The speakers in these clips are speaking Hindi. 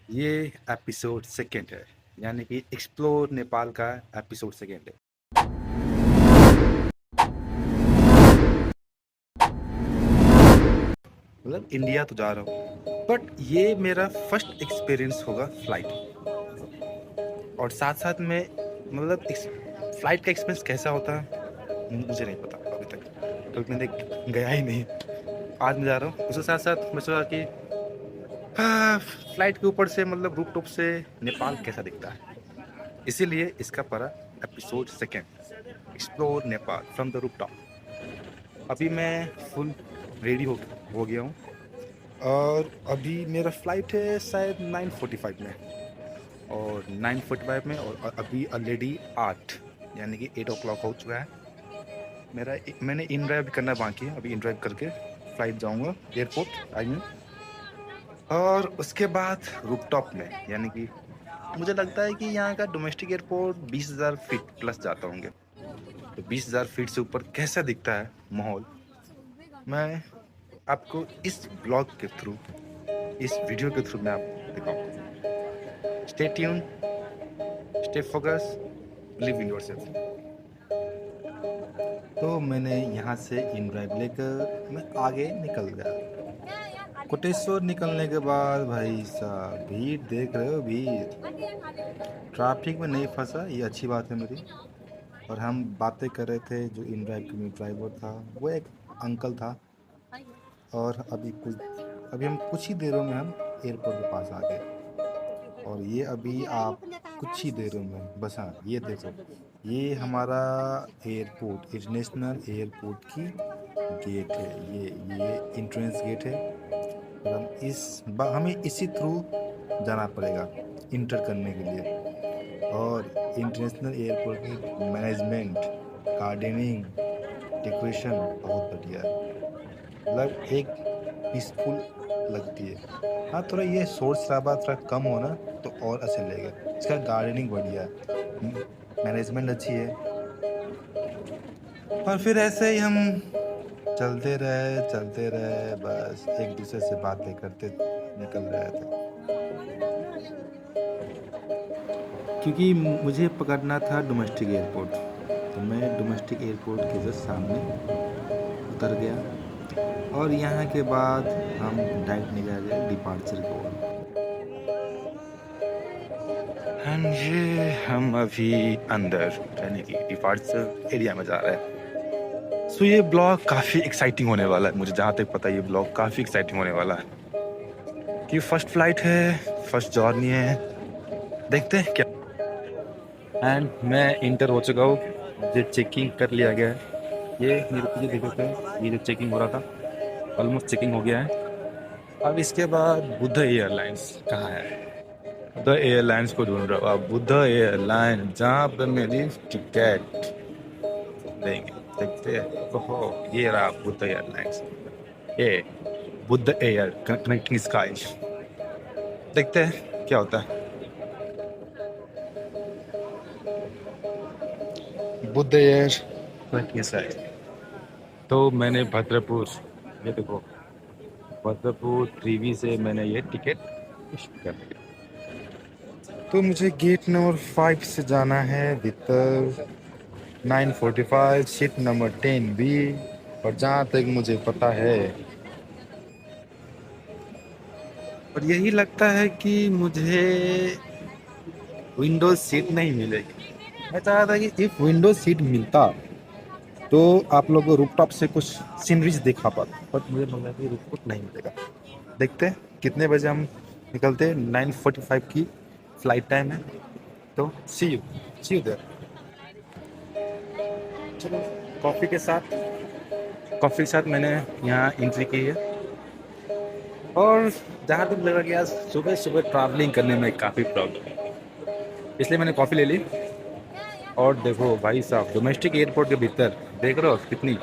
ये एपिसोड सेकेंड है, यानी कि एक्सप्लोर नेपाल का एपिसोड सेकेंड है। मतलब इंडिया तो जा रहा हूँ, बट ये मेरा फर्स्ट एक्सपीरियंस होगा फ्लाइट। और साथ साथ में मतलब फ्लाइट का एक्सपीरियंस कैसा होता है मुझे नहीं पता अभी तक, क्योंकि मैंने गया ही नहीं। आज मैं जा रहा हूँ, उसके साथ साथ मैं सोचा कि हाँ, फ्लाइट के ऊपर से मतलब रूफ टॉप से नेपाल कैसा दिखता है, इसीलिए इसका पड़ा episode second, explore Nepal from the roof top. अभी मैं फुल रेडी हो गया हूँ, और अभी मेरा फ्लाइट है शायद 9:45 में, और 9:45 में, और अभी ऑलरेडी 8 यानी कि 8 o'clock हो चुका है। मैंने इन ड्राइव करना बाकी है, अभी इन ड्राइव करके फ्लाइट जाऊँगा एयरपोर्ट आई मीन। और उसके बाद रूफटॉप में, यानी कि मुझे लगता है कि यहाँ का डोमेस्टिक एयरपोर्ट 20,000 फीट प्लस जाता होंगे, तो 20,000 फीट से ऊपर कैसा दिखता है माहौल, मैं आपको इस ब्लॉग के थ्रू, इस वीडियो के थ्रू मैं आपको दिखाऊंगा। Stay tune, stay focus, believe in yourself. तो मैंने यहाँ से इन ड्राइव लेकर मैं आगे निकल गया। कोटेश्वर निकलने के बाद भाई साहब भीड़ देख रहे हो, भीड़। ट्रैफिक में नहीं फंसा, ये अच्छी बात है मेरी। और हम बातें कर रहे थे, जो इन ड्राइव का ड्राइवर था वो एक अंकल था। और अभी हम कुछ ही देरों में हम एयरपोर्ट के पास आ गए। और ये अभी आप कुछ ही देरों में, बस हाँ ये देखो, ये हमारा एयरपोर्ट, इंटरनेशनल एयरपोर्ट की गेट है। ये इंट्रेंस गेट है, और हमें इसी थ्रू जाना पड़ेगा इंटर करने के लिए। और इंटरनेशनल एयरपोर्ट की मैनेजमेंट, गार्डनिंग, डेकोरेशन बहुत बढ़िया है, मतलब एक पीसफुल लगती है। हाँ, थोड़ा ये शोर शराबा थोड़ा कम होना तो और अच्छा लगेगा। इसका गार्डनिंग बढ़िया है, मैनेजमेंट अच्छी है। और फिर ऐसे ही हम चलते रहे, बस एक दूसरे से बातें करते निकल रहे थे, क्योंकि मुझे पकड़ना था डोमेस्टिक एयरपोर्ट। तो मैं डोमेस्टिक एयरपोर्ट के जस्ट सामने उतर गया, और यहाँ के बाद हम डायरेक्ट निकल गए डिपार्चर की ओर। हाँ जी, हम अभी अंदर यानी कि डिपार्चर एरिया में जा रहे हैं। सो ये ब्लॉग काफ़ी एक्साइटिंग होने वाला है, मुझे जहाँ तक पता है ये ब्लॉग काफ़ी एक्साइटिंग होने वाला है, कि फर्स्ट फ्लाइट है, फर्स्ट जर्नी है, देखते हैं क्या। एंड मैं इंटर हो चुका हूँ, मुझे चेकिंग कर लिया गया है। ये मेरे पीछे देख सकते हैं, ये जो चेकिंग हो रहा था ऑलमोस्ट चेकिंग हो गया है। अब इसके बाद बुद्ध एयरलाइंस कहाँ है, बुद्ध एयरलाइंस को ढूंढ रहा हूँ। अब बुद्ध एयरलाइन जहाँ पर मेरी टिकट देंगे, देखते हैं। ओहो, ये रहा बुद्ध एयरलाइंस, ये बुद्ध एयर कनेक्टिंग स्काई। देखते हैं क्या होता है। Buddha air connecting sky. तो मैंने भद्रपुर, ये देखो, भद्रपुर ट्रीवी से मैंने ये टिकट इशू कर लिया। तो मुझे गेट नंबर 5 से जाना है भीतर, 9:45 सीट नंबर 10B। और जहाँ तक मुझे पता है, और यही लगता है कि मुझे विंडोज सीट नहीं मिलेगी। मैं चाह रहा था कि इफ विंडोज सीट मिलता तो आप लोग रूफटॉप से कुछ सीनरीज दिखा पाते, बट मुझे लग रहा है कि रूफटॉप नहीं मिलेगा। देखते हैं कितने बजे हम निकलते हैं। 9:45 की फ्लाइट टाइम है, तो सी यू देयर। चलो, कॉफ़ी के साथ मैंने यहाँ एंट्री की है। और जहाँ तक लगा कि आज सुबह सुबह ट्रैवलिंग करने में काफ़ी प्रॉब्लम है, इसलिए मैंने कॉफ़ी ले ली। और देखो भाई साहब, डोमेस्टिक एयरपोर्ट के भीतर देख रहे हो कितनी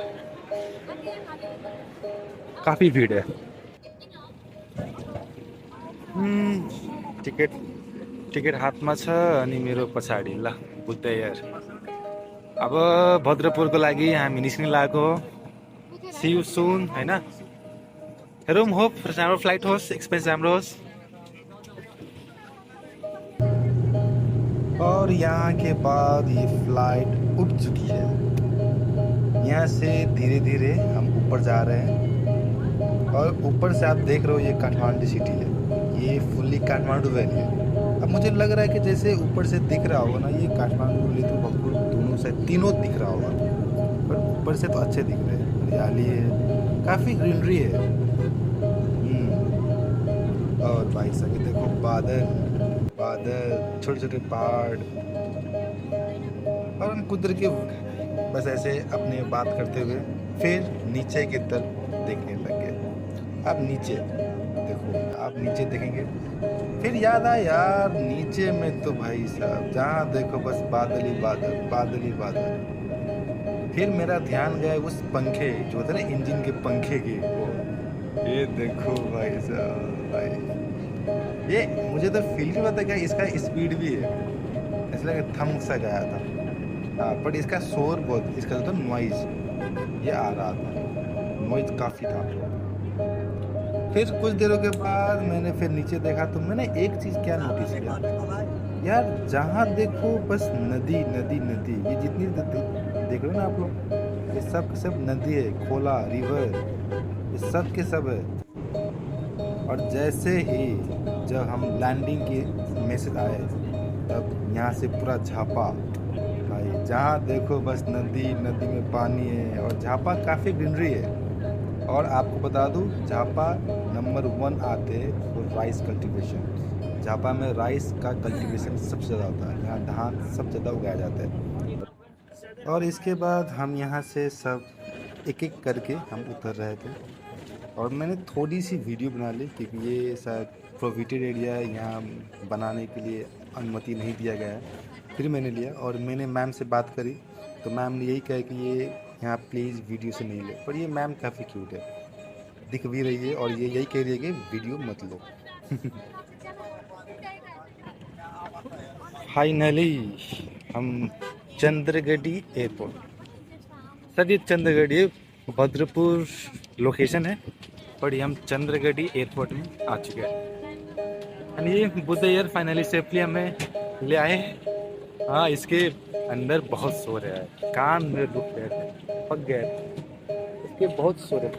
काफ़ी भीड़ है। टिकट टिकट हातमा छ, अनि मेरो पछाडि ल बुद्ध एयर। अब भद्रपुरको लागि हामी निस्किन लागेको हो। सी यू सुन होइन, हेरौँ, होप राम्रो फ्लाइट होस्, एक्सपिरियन्स राम्रो होस्। और यहाँ के बाद ये फ्लाइट उठ चुकी है। यहाँ से धीरे धीरे हम ऊपर जा रहे हैं और ऊपर से आप देख रहे हो ये काठमांडू सिटी है, ये फुल्ली काठमांडू वैली है। अब मुझे लग रहा है कि जैसे ऊपर से दिख रहा होगा ना, ये काठमांडू लेतुपखुर दोनों से तीनों दिख रहा होगा, पर ऊपर से तो अच्छे दिख रहे हैं। हरियाली है, काफ़ी ग्रीनरी है। और भाई साहब ये देखो बादल बादल, छोटे छोटे पहाड़, और हम कुदर के बस ऐसे अपने बात करते हुए फिर नीचे की तरफ देखने लग गए। अब नीचे देखो, आप नीचे देखेंगे फिर याद आया यार, नीचे में तो भाई साहब जहाँ देखो बस बादल ही बादल, बादल ही बादल। फिर मेरा ध्यान गया उस पंखे जो होते ना इंजन के पंखे के, वो ये देखो भाई साहब, भाई ये मुझे तो फील नहीं पता क्या इसका स्पीड भी है, ऐसा लगा थम सा गया था। हाँ, बट इसका शोर बहुत, इसका तो नॉइज ये आ रहा था, नॉइज काफ़ी था। फिर कुछ देरों के बाद मैंने फिर नीचे देखा तो मैंने एक चीज़ क्या नोटिस किया यार, जहाँ देखो बस नदी नदी नदी, ये जितनी देख रहे हो ना आप लोग, ये सब नदी है, खोला रिवर, ये सब के सब है। और जैसे ही जब हम लैंडिंग के मैसेज आए तब यहाँ से पूरा झापा, भाई जहाँ देखो बस नदी, नदी में पानी है, और झापा काफ़ी ग्रीनरी है। और आपको बता दूँ झापा नंबर 1 आते वो राइस कल्टीवेशन, झापा में राइस का कल्टीवेशन सबसे ज़्यादा होता है, यहाँ धान सब ज़्यादा उगाया जाता है। और इसके बाद हम यहाँ से सब एक एक करके हम उतर रहे थे, और मैंने थोड़ी सी वीडियो बना ली क्योंकि ये शायद प्रोहिबिटेड एरिया है, यहाँ बनाने के लिए अनुमति नहीं दिया गया है। फिर मैंने लिया और मैंने मैम से बात करी तो मैम ने यही कहा कि ये यहाँ प्लीज़ वीडियो से नहीं ले, पर ये मैम काफ़ी क्यूट है, दिख भी रही है, और ये यही कह रही है कि वीडियो मत लो। फाइनली हम चंद्रगढ़ी एयरपोर्ट, सर ये चंद्रगढ़ी भद्रपुर लोकेशन है, पर ये हम चंद्रगढ़ी एयरपोर्ट में आ चुके हैं। एंड ये बुद्ध एयर फाइनली सेफली हमें ले आए। हाँ, इसके अंदर बहुत सो रहा है, कान में दुख गए थे, पक गए थे, इसके बहुत सो रहे थे।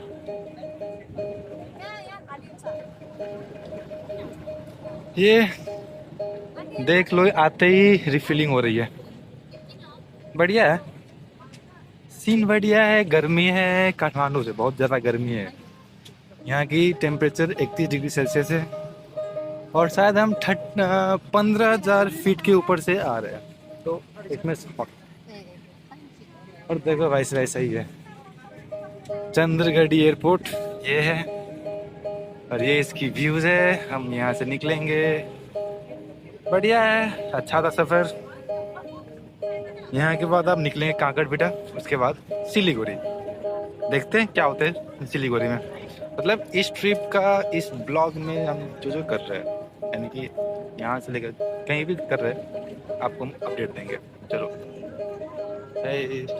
ये देख लो, आते ही रिफिलिंग हो रही है, बढ़िया है, सीन बढ़िया है। गर्मी है, काठमांडू से बहुत ज़्यादा गर्मी है, यहाँ की टेम्परेचर 31 डिग्री सेल्सियस है, और शायद हम 15,000 फीट के ऊपर से आ रहे हैं, तो इसमें और देखो वैसे वैसा ही है चंद्रगढ़ी एयरपोर्ट, ये है, और ये इसकी व्यूज़ है। हम यहाँ से निकलेंगे, बढ़िया है, अच्छा था सफ़र। यहाँ के बाद आप निकलेंगे काकड़बिटा, उसके बाद सिलीगुड़ी, देखते हैं क्या होता है सिलीगुड़ी में। मतलब इस ट्रिप का, इस ब्लॉग में हम जो कर रहे हैं, यानी कि यहाँ से लेकर कहीं भी कर रहे हैं, आपको हम अपडेट देंगे। चलो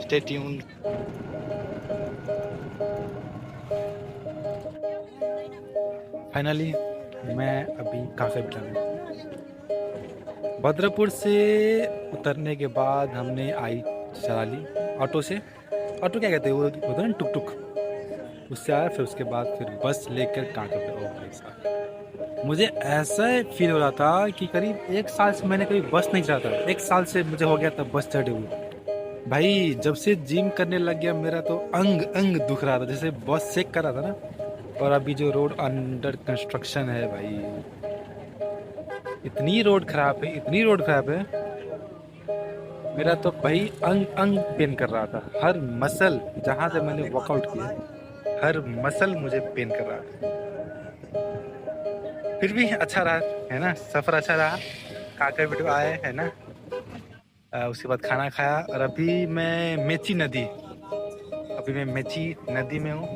स्टे ट्यून्ड। फाइनली मैं अभी काकड़बिटा में, भद्रपुर से उतरने के बाद हमने आई चला ली ऑटो से, ऑटो क्या कहते हैं वो होता है ना, टुक टुक, उससे आया। फिर उसके बाद फिर बस लेकर काकड़बिटा। ओ भाई साहब, मुझे ऐसा फील हो रहा था कि करीब 1 साल से मैंने कभी बस नहीं चढ़ा था, 1 साल से मुझे हो गया था बस चढ़े हुए। भाई जब से जिम करने लग गया मेरा तो अंग अंग दुख रहा था, जैसे बस सेक कर रहा था ना। और अभी जो रोड अंडर कंस्ट्रक्शन है भाई, इतनी रोड खराब है, इतनी रोड खराब है, मेरा तो भाई अंग अंग पेन कर रहा था, हर मसल जहाँ से मैंने वर्कआउट किया, हर मसल मुझे पेन कर रहा था। फिर भी अच्छा रहा है ना, सफ़र अच्छा रहा, काकड़बिटा आए है ना। उसके बाद खाना खाया, और अभी मैं मेची नदी में हूँ,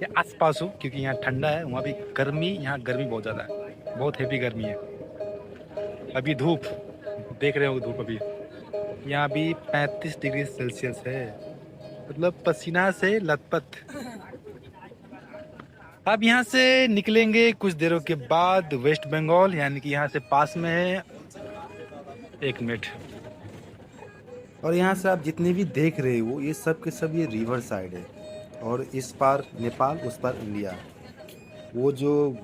या आसपास हूँ, क्योंकि यहाँ ठंडा है, वहाँ भी गर्मी, यहाँ गर्मी बहुत ज़्यादा है, बहुत हेवी गर्मी है। अभी धूप देख रहे हो, धूप अभी यहाँ भी 35 डिग्री सेल्सियस है, मतलब पसीना से लथपथ। अब यहाँ से निकलेंगे कुछ देरों के बाद वेस्ट बंगाल, यानी कि यहाँ से पास में है एक मिनट। और यहाँ से आप जितने भी देख रहे हो ये सब के सब ये रिवर साइड है, और इस पार नेपाल उस पार इंडिया। वो जो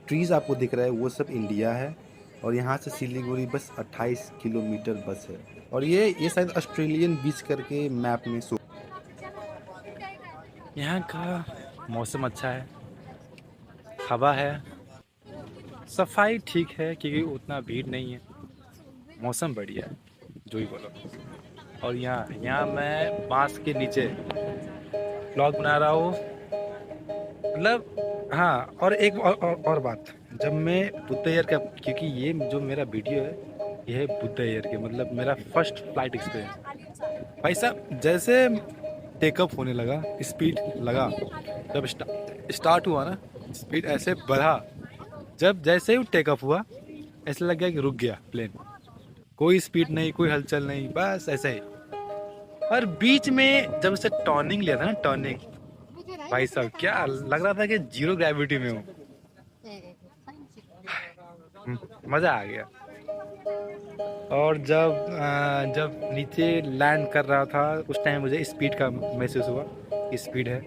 ट्रीज आपको दिख रहा है वो सब इंडिया है, और यहाँ से सिलीगुड़ी बस 28 किलोमीटर बस है। और ये शायद ऑस्ट्रेलियन बीच करके मैप में शो। यहाँ का मौसम अच्छा है, हवा है, सफाई ठीक है क्योंकि उतना भीड़ नहीं है, मौसम बढ़िया है जो ही बोलो। और यहाँ यहाँ मैं बांस के नीचे ब्लॉग बना रहा हूँ, मतलब हाँ। और एक और बात, जब मैं बुद्ध एयर का, क्योंकि ये जो मेरा वीडियो है ये है बुद्ध एयर के, मतलब मेरा फर्स्ट फ्लाइट एक्सपीरियंस। भाई साहब जैसे टेकअप होने लगा, स्पीड लगा, जब स्टार्ट हुआ ना स्पीड ऐसे बढ़ा, जब जैसे ही टेकअप हुआ ऐसा लग गया कि रुक गया प्लेन, कोई स्पीड नहीं, कोई हलचल नहीं, बस ऐसे ही। और बीच में जब से टर्निंग लिया था ना, टर्निंग, भाई साहब क्या लग रहा था कि जीरो ग्रेविटी में हूँ, मज़ा आ गया। और जब नीचे लैंड कर रहा था उस टाइम मुझे स्पीड का महसूस हुआ कि स्पीड है।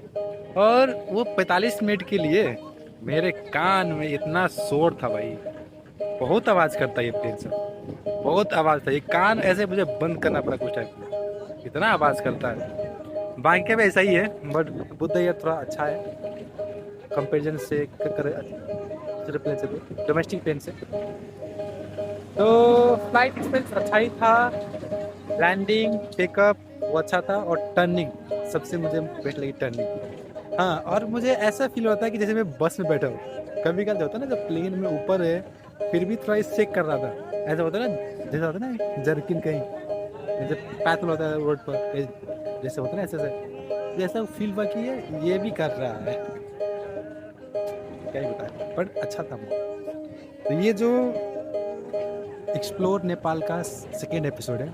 और वो 45 मिनट के लिए मेरे कान में इतना शोर था भाई, बहुत आवाज़ करता है ये प्लेन से, बहुत आवाज़ था, ये कान ऐसे मुझे बंद करना पड़ा कुछ टाइम में, इतना आवाज़ करता है। बाकी में ऐसा ही है, बट बुद्ध एयर थोड़ा अच्छा है कंपेरिजन से दूसरे प्लेन से, डोमेस्टिक प्लेन से। तो फ्लाइट एक्सपीरियंस अच्छा ही था, लैंडिंग टेकअप वो अच्छा था, और टर्निंग सबसे मुझे बेस्ट लगी, टर्निंग। हाँ, और मुझे ऐसा फील होता है कि जैसे मैं बस में बैठा हूँ। कभी कभी होता है ना जब प्लेन में ऊपर है फिर भी थोड़ा चेक कर रहा था, ऐसा होता है ना, जैसा होता है ना जर्किन कहीं, जैसे पैथल होता है रोड पर, जैसे होता है ना ऐसे जैसा फील हुआ कि ये भी कर रहा है, क्या ही बताया, बट अच्छा था वो। तो ये जो एक्सप्लोर नेपाल का सेकेंड एपिसोड है,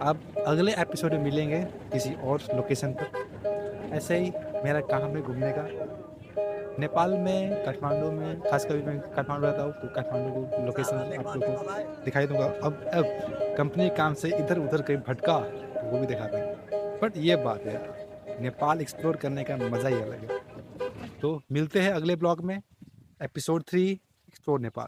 अब अगले एपिसोड में मिलेंगे किसी और लोकेशन पर। ऐसे ही मेरा काम है घूमने का, नेपाल में काठमांडू में, खासकर मैं काठमांडू रहता हूँ तो काठमांडू को लोकेशन आप लोगों को दिखाई दूंगा। अब कंपनी काम से इधर उधर कहीं भटका तो वो भी दिखा देंगे। बट ये बात है, नेपाल एक्सप्लोर करने का मज़ा ही अलग है। तो मिलते हैं अगले ब्लॉग में, एपिसोड 3 एक्सप्लोर नेपाल।